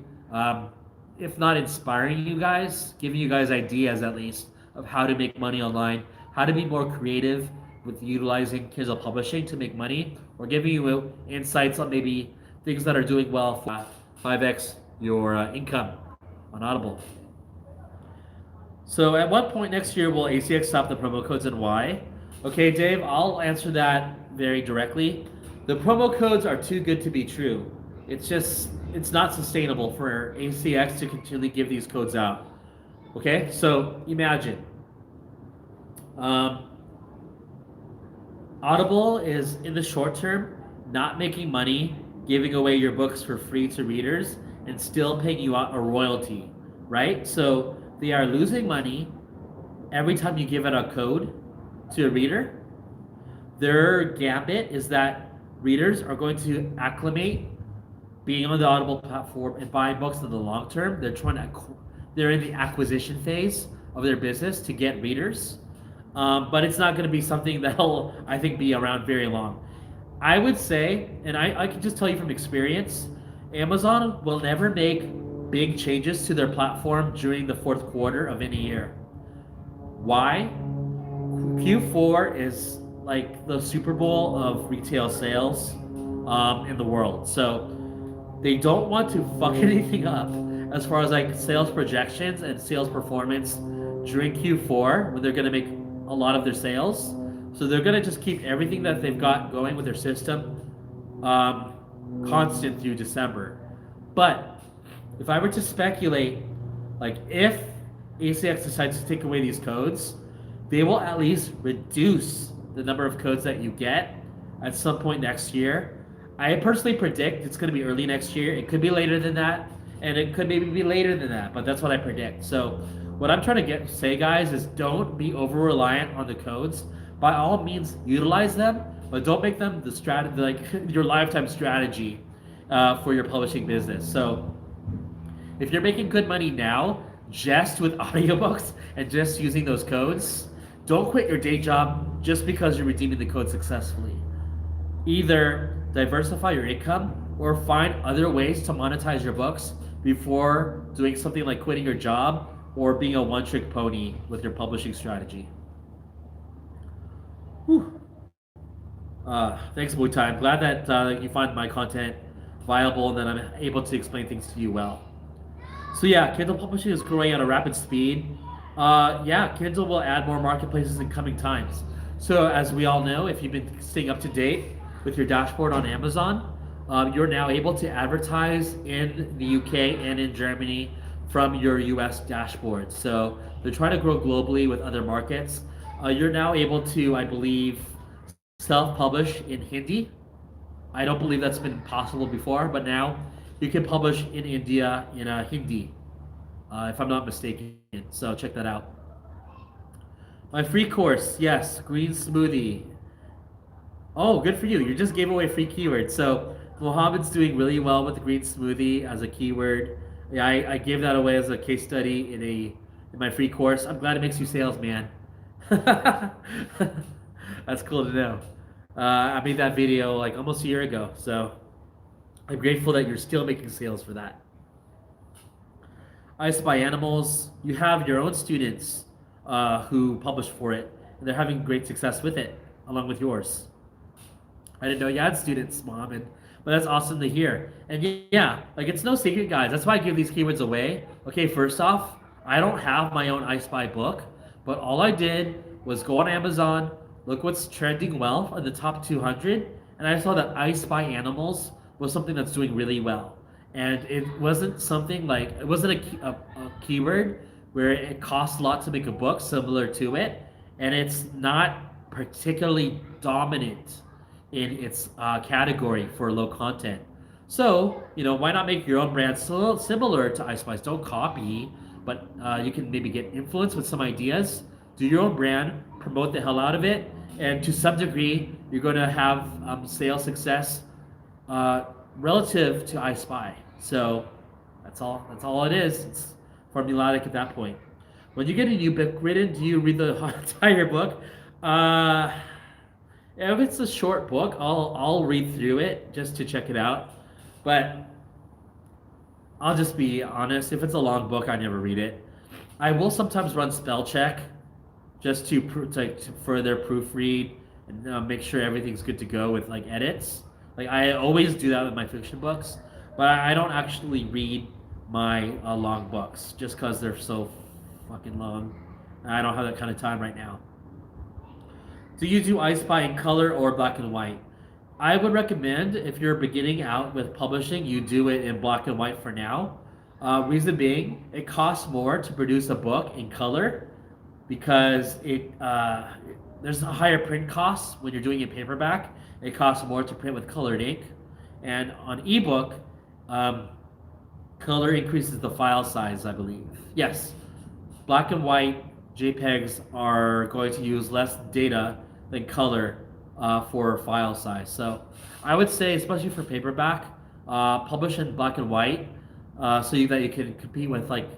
if not inspiring you guys, giving you guys ideas at least of how to make money online, how to be more creative with utilizing Kindle publishing to make money, or giving you insights on maybe things that are doing well for 5x your income on Audible. So at what point next year will ACX stop the promo codes and why? Okay, Dave, I'll answer that very directly. The promo codes are too good to be true. It's not sustainable for ACX to continually give these codes out. Okay, so imagine. Audible is in the short term not making money giving away your books for free to readers and still paying you out a royalty, right? So they are losing money every time you give out a code to a reader. Their gambit is that readers are going to acclimate being on the Audible platform and buying books in the long term. They're in the acquisition phase of their business to get readers. But it's not going to be something that'll, I think, be around very long. I would say, and I can just tell you from experience, Amazon will never make big changes to their platform during the fourth quarter of any year. Why? Q4 is like the Super Bowl of retail sales in the world. So they don't want to fuck anything up as far as like sales projections and sales performance during Q4 when they're going to make a lot of their sales. So they're going to just keep everything that they've got going with their system constant through December. But if I were to speculate, like if ACX decides to take away these codes, they will at least reduce the number of codes that you get at some point next year. I personally predict it's going to be early next year. It could be later than that, and it could maybe be later than that, but that's what I predict. So what I'm trying to say, guys, is don't be over reliant on the codes. By all means, utilize them, but don't make them the strategy, like your lifetime strategy for your publishing business. So if you're making good money now, just with audiobooks and just using those codes, don't quit your day job just because you're redeeming the code successfully. Either diversify your income, or find other ways to monetize your books before doing something like quitting your job or being a one-trick pony with your publishing strategy. Whew. Thanks, Mutai. I'm glad that you find my content viable and that I'm able to explain things to you well. So yeah, Kindle publishing is growing at a rapid speed. Yeah, Kindle will add more marketplaces in coming times. So as we all know, if you've been staying up to date with your dashboard on Amazon, you're now able to advertise in the UK and in Germany from your US dashboard. So they're trying to grow globally with other markets. You're now able to, I believe, self-publish in Hindi. I don't believe that's been possible before, but now you can publish in India in Hindi, if I'm not mistaken. So check that out. My free course, yes, green smoothie. Oh, good for you. You just gave away free keywords. So Mohammed's doing really well with the green smoothie as a keyword. Yeah, I gave that away as a case study in my free course. I'm glad it makes you sales, man. That's cool to know. I made that video like almost a year ago, so I'm grateful that you're still making sales for that. I Spy Animals, you have your own students who publish for it, and they're having great success with it, along with yours. I didn't know you had students, Mom, but that's awesome to hear. And yeah, like it's no secret, guys. That's why I give these keywords away. Okay, first off, I don't have my own I Spy book, but all I did was go on Amazon, look what's trending well in the top 200, and I saw that I Spy Animals was something that's doing really well. And it wasn't something like, it wasn't a keyword where it costs a lot to make a book similar to it, and it's not particularly dominant in its category for low content. So, why not make your own brand similar to I Spy's? Don't copy, but you can maybe get influence with some ideas, do your own brand, promote the hell out of it, and to some degree, you're going to have sales success relative to I Spy. So that's all it is. It's formulaic at that point. When you get a new book written, do you read the entire book? If it's a short book, I'll read through it just to check it out. But I'll just be honest. If it's a long book, I never read it. I will sometimes run spell check just to further proofread and make sure everything's good to go with like edits. Like I always do that with my fiction books, but I don't actually read my long books just because they're so fucking long. I don't have that kind of time right now. Do you do I Spy in color or black and white? I would recommend if you're beginning out with publishing, you do it in black and white for now. Reason being, it costs more to produce a book in color because there's a higher print cost when you're doing it paperback. It costs more to print with colored ink, and on ebook, color increases the file size, I believe. Yes, black and white JPEGs are going to use less data than color for file size. So I would say, especially for paperback, publish in black and white so that you can compete with like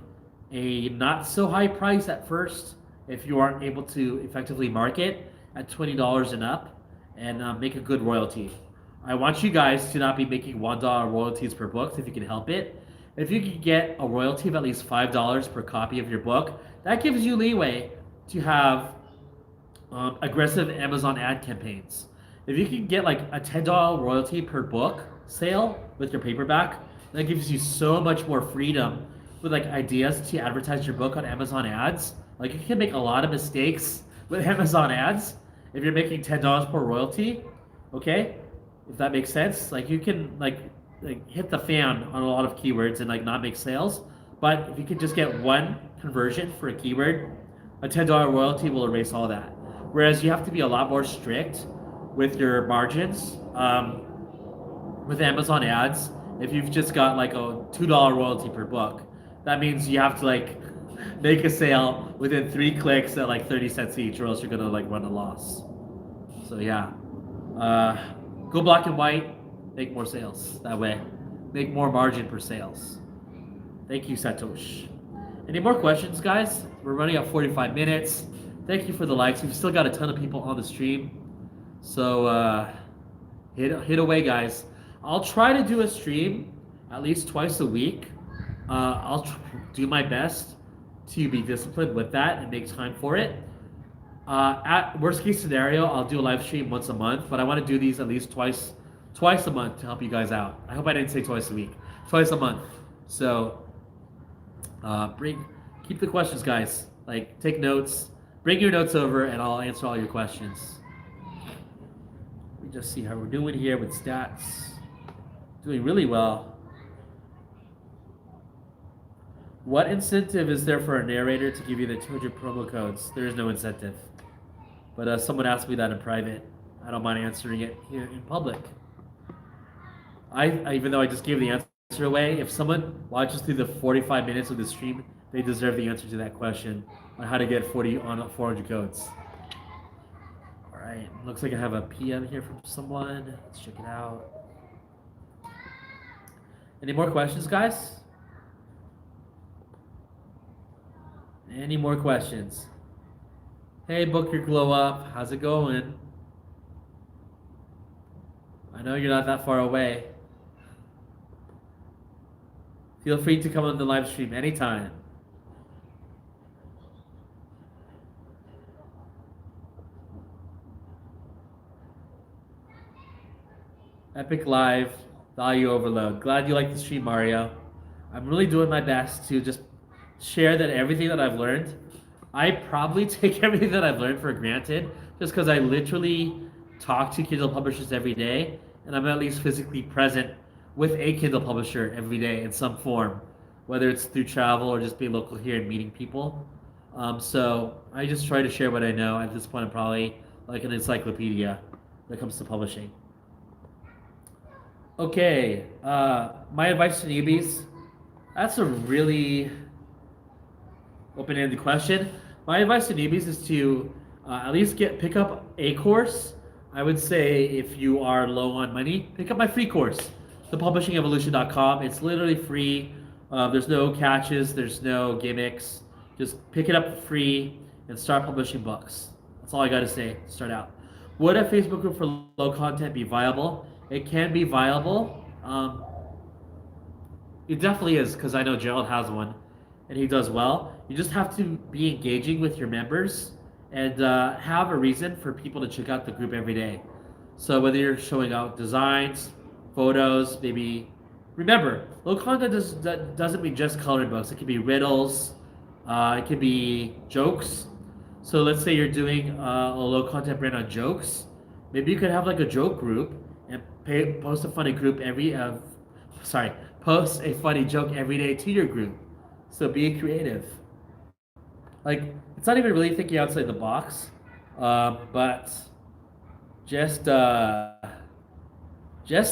a not so high price at first if you aren't able to effectively market at $20 and up and make a good royalty. I want you guys to not be making $1 royalties per book if you can help it. If you can get a royalty of at least $5 per copy of your book, that gives you leeway to have aggressive Amazon ad campaigns. If you can get like a $10 royalty per book sale with your paperback, that gives you so much more freedom with like ideas to advertise your book on Amazon ads. Like you can make a lot of mistakes with Amazon ads if you're making $10 per royalty. Okay, if that makes sense. Like you can like hit the fan on a lot of keywords and like not make sales. But if you can just get one conversion for a keyword, a $10 royalty will erase all that. Whereas you have to be a lot more strict with your margins with Amazon ads. If you've just got like a $2 royalty per book, that means you have to like make a sale within 3 clicks at like 30 cents each, or else you're gonna like run a loss. So yeah, go black and white, make more sales that way, make more margin per sales. Thank you, Satosh. Any more questions, guys? We're running at 45 minutes. Thank you for the likes. We've still got a ton of people on the stream. So, Hit away, guys. I'll try to do a stream at least twice a week. Do my best to be disciplined with that and make time for it. At worst case scenario, I'll do a live stream once a month, but I want to do these at least twice a month to help you guys out. I hope I didn't say twice a week, twice a month. So keep the questions, guys. Like, take notes, bring your notes over, and I'll answer all your questions. Let me just see how we're doing here with stats. Doing really well. What incentive is there for a narrator to give you the 200 promo codes? There is no incentive. But someone asked me that in private. I don't mind answering it here in public. Even though I just gave the answer away, if someone watches through the 45 minutes of the stream, they deserve the answer to that question on how to get 400 codes. All right, looks like I have a PM here from someone. Let's check it out. Any more questions, guys? Any more questions? Hey, Book Your Glow Up. How's it going? I know you're not that far away. Feel free to come on the live stream anytime. Epic Live, value overload. Glad you like the stream, Mario. I'm really doing my best to just share that everything that I've learned. I probably take everything that I've learned for granted just because I literally talk to Kindle publishers every day, and I'm at least physically present with a Kindle publisher every day in some form, whether it's through travel or just being local here and meeting people. So I just try to share what I know. At this point, I'm probably like an encyclopedia when it comes to publishing. Okay, my advice to newbies. That's a really open-ended question. My advice to newbies is to at least pick up a course. I would say if you are low on money, pick up my free course, thepublishingevolution.com. It's literally free. There's no catches, there's no gimmicks. Just pick it up free and start publishing books. That's all I got to say to start out. Would a Facebook group for low content be viable? It can be viable. It definitely is, because I know Gerald has one and he does well. You just have to be engaging with your members and have a reason for people to check out the group every day. So whether you're showing out designs, photos, maybe, remember, low content doesn't mean just coloring books. It can be riddles, it can be jokes. So let's say you're doing a low content brand on jokes. Maybe you could have like a joke group and post a funny joke every day to your group. So be creative. Like, it's not even really thinking outside the box, but just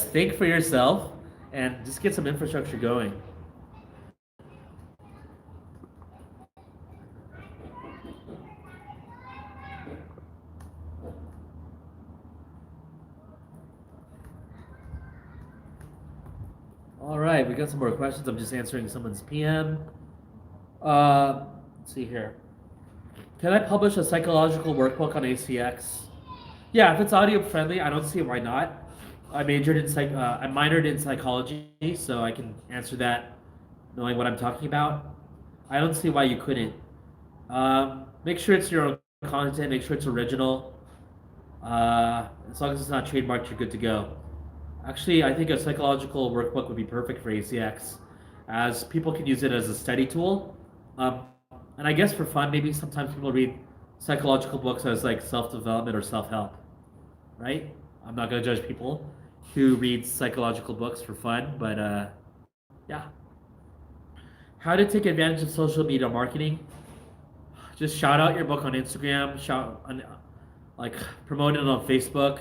think for yourself and just get some infrastructure going. All right, we got some more questions. I'm just answering someone's PM. Let's see here. Can I publish a psychological workbook on ACX? Yeah, if it's audio friendly, I don't see why not. I minored in psychology, so I can answer that knowing what I'm talking about. I don't see why you couldn't. Make sure it's your own content. Make sure it's original. As long as it's not trademarked, you're good to go. Actually, I think a psychological workbook would be perfect for ACX, as people can use it as a study tool. And I guess for fun, maybe sometimes people read psychological books as like self-development or self-help, right? I'm not going to judge people who read psychological books for fun, but yeah. How to take advantage of social media marketing? Just shout out your book on Instagram, promote it on Facebook.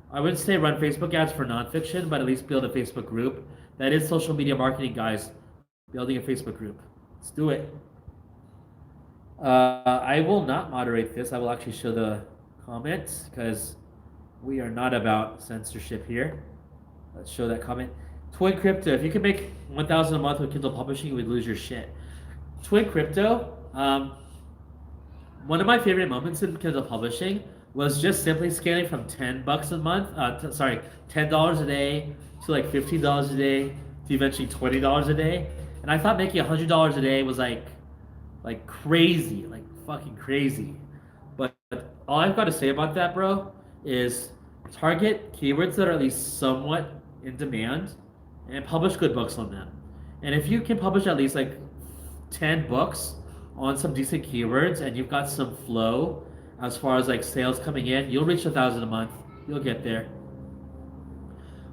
I wouldn't say run Facebook ads for nonfiction, but at least build a Facebook group. That is social media marketing, guys. Building a Facebook group. Let's do it. I will not moderate this. I will actually show the comments because we are not about censorship here. Let's show that comment. Twin Crypto. If you could make $1,000 a month with Kindle Publishing, you would lose your shit. Twin Crypto. One of my favorite moments in Kindle Publishing was just simply scaling from $10 a month, sorry, $10 a day to like $15 a day to eventually $20 a day. And I thought making $100 a day was like crazy, like fucking crazy. But all I've got to say about that, bro, is target keywords that are at least somewhat in demand and publish good books on them. And if you can publish at least like 10 books on some decent keywords and you've got some flow as far as like sales coming in, you'll reach 1,000 a month. You'll get there.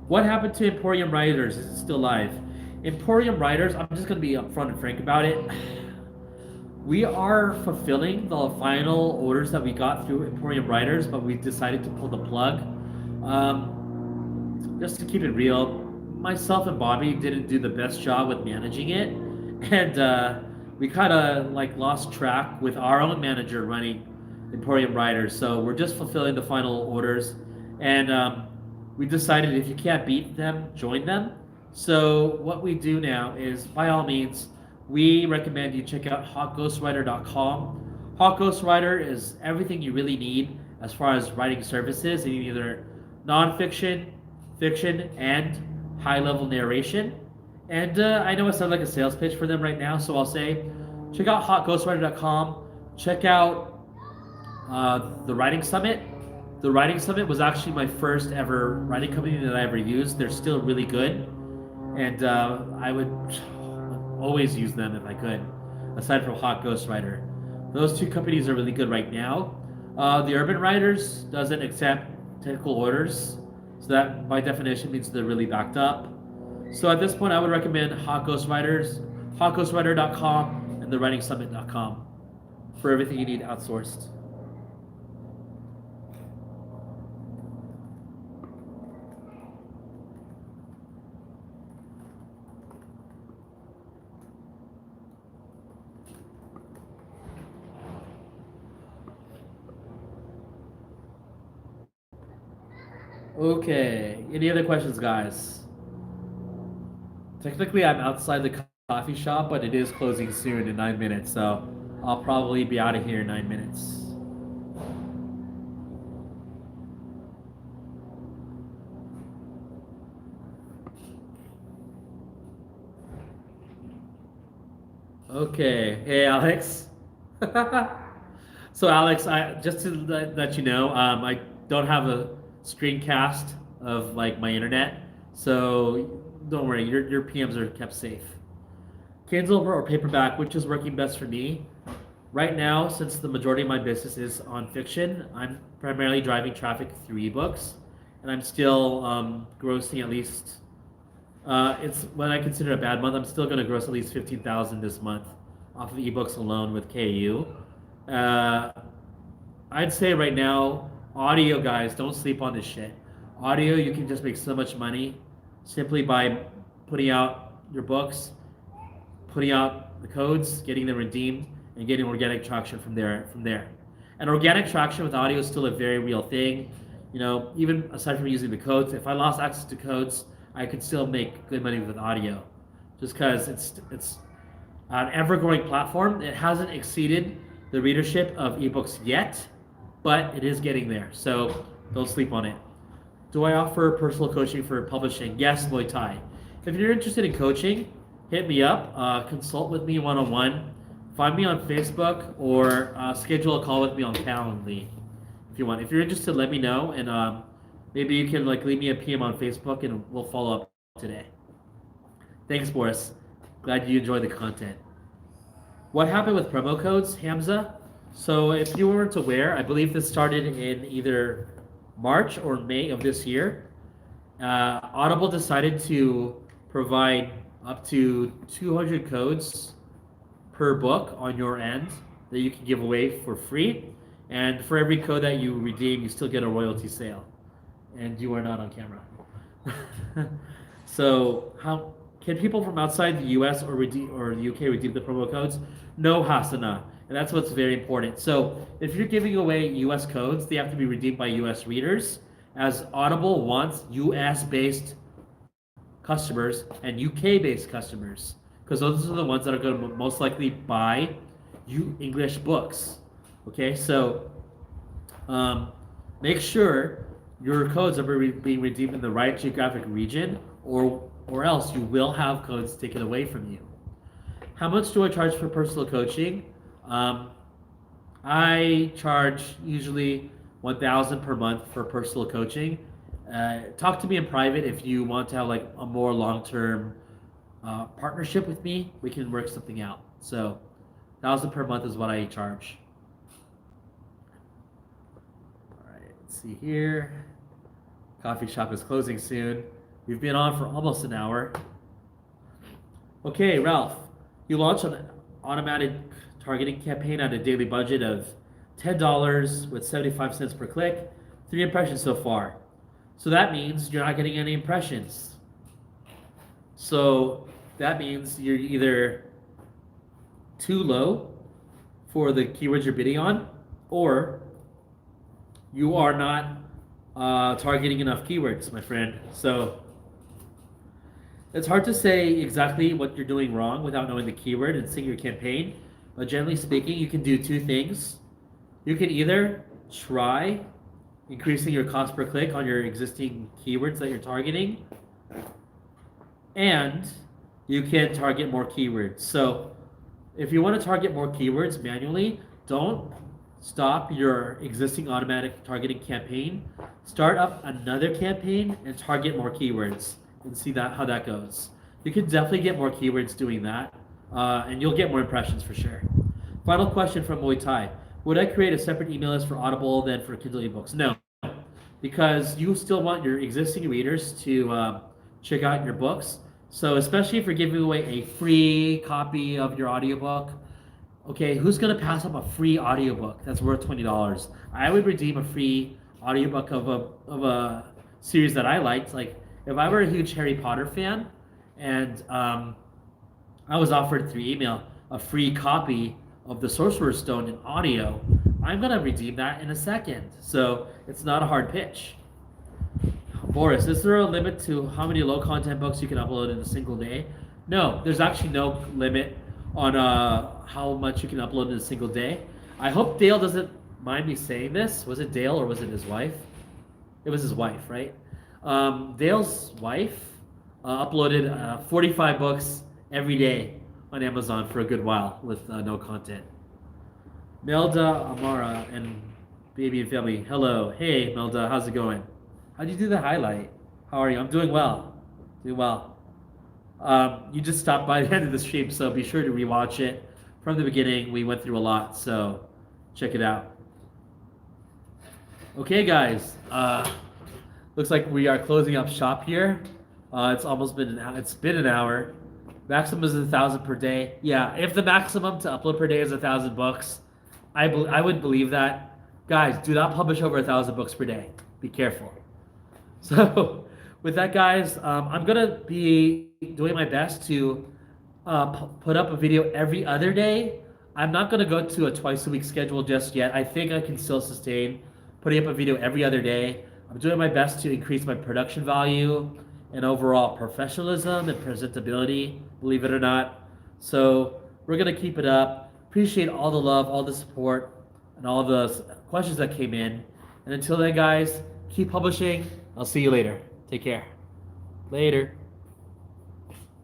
What happened to Emporium Writers? Is it still live? Emporium Writers, I'm just going to be upfront and frank about it. We are fulfilling the final orders that we got through Emporium Writers, but we decided to pull the plug. Just to keep it real, myself and Bobby didn't do the best job with managing it, and we kind of like lost track with our own manager running Emporium Writers. So we're just fulfilling the final orders, and we decided if you can't beat them, join them. So what we do now is, by all means, we recommend you check out hotghostwriter.com. Hot Ghostwriter is everything you really need as far as writing services in either nonfiction, fiction, and high-level narration. And I know it sounds like a sales pitch for them right now, so I'll say check out hotghostwriter.com. Check out the Writing Summit. The Writing Summit was actually my first ever writing company that I ever used. They're still really good, and I would always use them if I could, aside from Hot Ghostwriter. Those two companies are really good right now. The Urban Writers doesn't accept technical orders, so that by definition means they're really backed up. So at this point, I would recommend Hot Ghostwriters, hotghostwriter.com, and thewritingsummit.com for everything you need outsourced. Okay, any other questions, guys? Technically, I'm outside the coffee shop, but it is closing soon in 9 minutes, so I'll probably be out of here in 9 minutes. Okay, hey Alex. So Alex, I just to let you know, I don't have a screencast of like my internet, so don't worry, your PMs are kept safe. Kindle or paperback, which is working best for me? Right now, since the majority of my business is on fiction, I'm primarily driving traffic through ebooks, and I'm still grossing at least. It's when I consider a bad month, I'm still going to gross at least 15,000 this month off of ebooks alone with KU. Uh, I'd say right now, audio guys, don't sleep on this shit. Audio, you can just make so much money simply by putting out your books, putting out the codes, getting them redeemed, and getting organic traction from there. And organic traction with audio is still a very real thing. You know, even aside from using the codes, if I lost access to codes, I could still make good money with audio, just because it's an ever-growing platform. It hasn't exceeded the readership of ebooks yet, but it is getting there. So don't sleep on it. Do I offer personal coaching for publishing? Yes, Muay Thai. If you're interested in coaching, hit me up. Consult with me one-on-one. Find me on Facebook or schedule a call with me on Calendly if you want. If you're interested, let me know, and maybe you can like leave me a PM on Facebook, and we'll follow up today. Thanks, Boris. Glad you enjoyed the content. What happened with promo codes, Hamza? So if you weren't aware, I believe this started in either March or May of this year. Audible decided to provide up to 200 codes per book on your end that you can give away for free. And for every code that you redeem, you still get a royalty sale. And you are not on camera. So how can people from outside the US or the UK redeem the promo codes? No, Hasana. And that's what's very important. So if you're giving away US codes, they have to be redeemed by US readers, as Audible wants US-based customers and UK-based customers, because those are the ones that are going to most likely buy you English books. Okay, so Make sure your codes are being redeemed in the right geographic region, or else you will have codes taken away from you. How much do I charge for personal coaching? Um, I charge usually 1,000 per month for personal coaching. Talk to me in private if you want to have like a more long-term partnership with me. We can work something out. So, 1,000 per month is what I charge. All right, let's see here. Coffee shop is closing soon. We've been on for almost an hour. Okay, Ralph, you launched an automatic targeting campaign at a daily budget of $10 with 75 cents per click. 3 impressions so far. So that means you're not getting any impressions. So that means you're either too low for the keywords you're bidding on, or you are not targeting enough keywords, my friend. So it's hard to say exactly what you're doing wrong without knowing the keyword and seeing your campaign. But generally speaking, you can do 2 things. You can either try increasing your cost per click on your existing keywords that you're targeting, and you can target more keywords. So if you want to target more keywords manually, don't stop your existing automatic targeting campaign. Start up another campaign and target more keywords and see how that goes. You can definitely get more keywords doing that, and you'll get more impressions for sure. Final question from Muay Thai. Would I create a separate email list for Audible than for Kindle ebooks? No, because you still want your existing readers to check out your books. So especially if you're giving away a free copy of your audiobook, okay, who's gonna pass up a free audiobook that's worth $20? I would redeem a free audiobook of a series that I liked. Like if I were a huge Harry Potter fan and I was offered through email a free copy of the Sorcerer's Stone in audio, I'm gonna redeem that in a second. So it's not a hard pitch. Boris, is there a limit to how many low content books you can upload in a single day? No, there's actually no limit on how much you can upload in a single day. I hope Dale doesn't mind me saying this. Was it Dale or was it his wife? It was his wife, right? Dale's wife uploaded 45 books every day on Amazon for a good while with no content. Melda, Amara, and Baby and Family. Hello. Hey, Melda. How's it going? How'd you do the highlight? How are you? I'm doing well. Doing well. You just stopped by the end of the stream, so be sure to rewatch it. From the beginning, we went through a lot, so check it out. Okay, guys. Looks like we are closing up shop here. It's almost been it's been an hour. Maximum is 1,000 per day. Yeah, if the maximum to upload per day is 1,000 books, I would believe that. Guys, do not publish over 1,000 books per day. Be careful. So, with that, guys, I'm gonna be doing my best to put up a video every other day. I'm not gonna go to a twice-a-week schedule just yet. I think I can still sustain putting up a video every other day. I'm doing my best to increase my production value and overall professionalism and presentability, believe it or not. So we're gonna keep it up. Appreciate all the love, all the support, and all the questions that came in. And until then, guys, keep publishing. I'll see you later. Take care. Later.